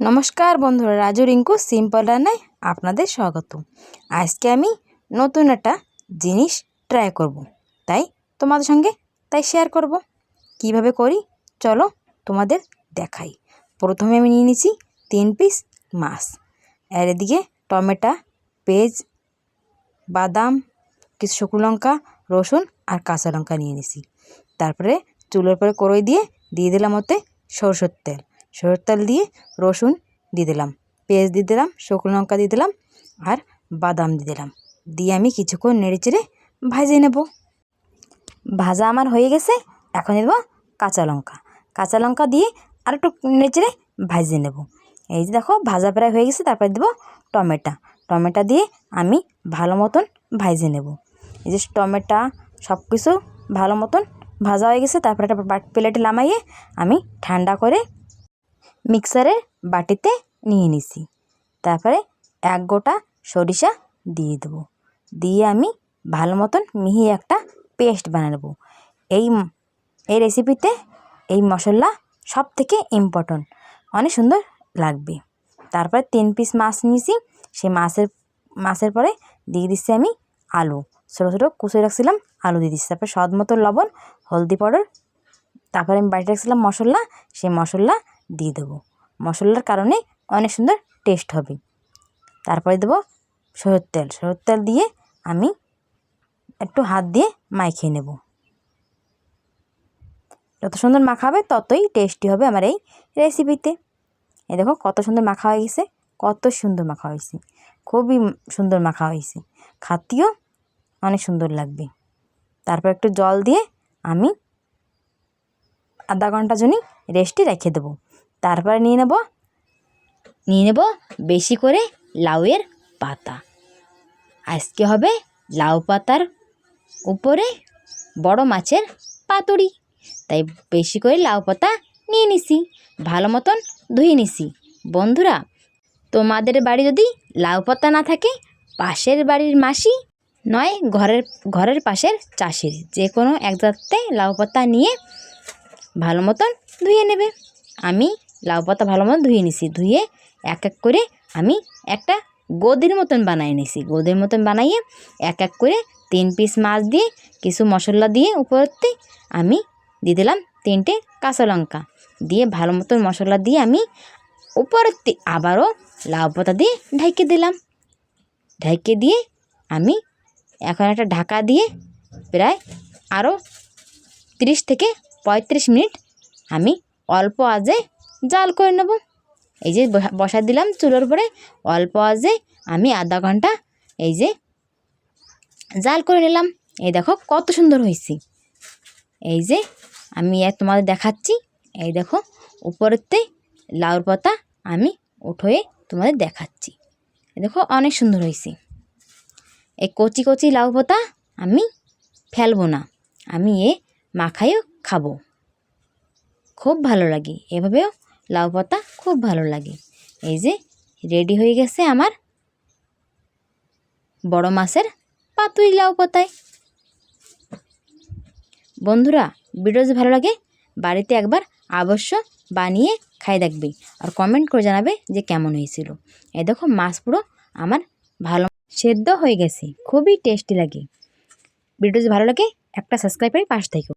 নমস্কার বন্ধুরা, রাজু রিঙ্কু সিম্পল রান্নায় আপনাদের স্বাগত। আজকে আমি নতুন একটা জিনিস ট্রাই করব, তাই তোমাদের সঙ্গে শেয়ার করব। কিভাবে করি চলো তোমাদের দেখাই। প্রথমে আমি নিয়ে নিয়েছি 3 পিস মাছ, আর এদিকে টমেটো, পেঁয়াজ, বাদাম, কিছু শুকনো লঙ্কা, রসুন আর কাঁচা লঙ্কা নিয়ে নিয়েছি। তারপরে চুলোর পরে কড়াই দিয়ে দিলাম ওতে সরষের তেল দিয়ে রসুন দিয়ে দিলাম, পেঁয়াজ দিয়ে দিলাম, শুকনো লঙ্কা দিয়ে দিলাম আর বাদাম দিয়ে দিলাম। দিয়ে আমি কিছুক্ষণ নেড়েচেড়ে ভাজে নেব। ভাজা আমার হয়ে গেছে। এখন দেবো কাঁচা লঙ্কা দিয়ে আর একটু নেড়েচেড়ে ভাজে নেব। এই যে দেখো ভাজা প্রায় হয়ে গেছে। তারপরে দেবো টমেটো দিয়ে আমি ভালো মতন ভাজে নেব। এই যে টমেটো সব কিছু ভালো মতন ভাজা হয়ে গেছে। তারপরে একটা প্লেটে নামাইয়ে আমি ঠান্ডা করে মিক্সারের বাটিতে নিয়ে নিছি। তারপরে 1 গোটা সরিষা দিয়ে দেবো। দিয়ে আমি ভালো মতন মিহি একটা পেস্ট বানিয়ে নেব। এই রেসিপিতে এই মশলা সব থেকে ইম্পর্ট্যান্ট, অনেক সুন্দর লাগবে। তারপরে 3 পিস মাছ নিয়েছি। সেই মাছের পরে দিয়ে দিচ্ছি আমি আলু, ছোটো ছোটো কুচিয়ে রাখছিলাম আলু দিয়ে দিচ্ছি। তারপরে স্বাদ মতো লবণ, হলদি পাউডার, তারপরে আমি বাড়িতে রাখছিলাম মশলা, সেই মশলা দিয়ে দেবো। মশলার কারণে অনেক সুন্দর টেস্ট হবে। তারপরে দেবো সরষের তেল দিয়ে আমি একটু হাত দিয়ে মাখিয়ে নেব। যত সুন্দর মাখাবে ততই টেস্টি হবে আমার এই রেসিপিতে। এই দেখো কত সুন্দর মাখা হয়ে গেছে, কত সুন্দর মাখা হয়েছে, খুবই সুন্দর মাখা হয়েছে, খাতেও অনেক সুন্দর লাগবে। তারপর একটু জল দিয়ে আমি আধা ঘন্টা জন্য রেস্টে রেখে দেবো। তারপরে নিয়ে নেব বেশি করে লাউয়ের পাতা। আজকে হবে লাউ পাতার উপরে বড় মাছের পাতুরি, তাই বেশি করে লাউ পাতা নিয়ে নিছি, ভালো মতন ধুয়ে নিছি। বন্ধুরা, তোমাদের বাড়ি যদি লাউ পাতা না থাকে, পাশের বাড়ির মাসি নয় ঘরের পাশের চাষির যে কোনো এক জাতে লাউ পাতা নিয়ে ভালো মতন ধুয়ে নেবে। আমি লাউ পাতা ভালো মতন ধুয়ে নিছি। ধুয়ে এক এক করে আমি একটা গদির মতন বানিয়ে নিছি। গদির মতন বানিয়ে এক এক করে 3 পিস মাছ দিয়ে কিছু মশলা দিয়ে উপরতে আমি দিয়ে দিলাম 3টে কাঁচা লঙ্কা দিয়ে ভালো মতন মশলা দিয়ে আমি উপরতে আবারও লাউ পাতা দিয়ে ঢেকে দিলাম। ঢেকে দিয়ে আমি এখন একটা ঢাকা দিয়ে প্রায় আরও 30 থেকে 35 মিনিট আমি অল্প আঁচে জাল করে নেব। এই যে বসা দিলাম চুলোর উপরে, অল্প আঁচে আমি আধা ঘন্টা এই যে জাল করে নিলাম। এই দেখো কত সুন্দর হয়েছে। এই যে আমি তোমাদের দেখাচ্ছি। এই দেখো উপরেতে লাউর পাতা আমি উঠোয়ে তোমাদের দেখাচ্ছি। এই দেখো অনেক সুন্দর হয়েছে। এই কচি কচি লাউ পাতা আমি ফেলবো না, আমি মাখাইও খাবো, খুব ভালো লাগে। এভাবেও লাউ পাতা খুব ভালো লাগে। এই যে রেডি হয়ে গেছে আমার বড় মাছের পাতুরি লাউ পাতায়। বন্ধুরা, ভিডিও যদি ভালো লাগে বাড়িতে একবার অবশ্য বানিয়ে খাই দেখবে আর কমেন্ট করে জানাবে যে কেমন হয়েছিল। এই দেখো মাছ পুরো আমার ভালো সেদ্ধ হয়ে গেছে, খুবই টেস্টি লাগে। ভিডিও যদি ভালো লাগে একটা সাবস্ক্রাইব করে পাশে থেকো।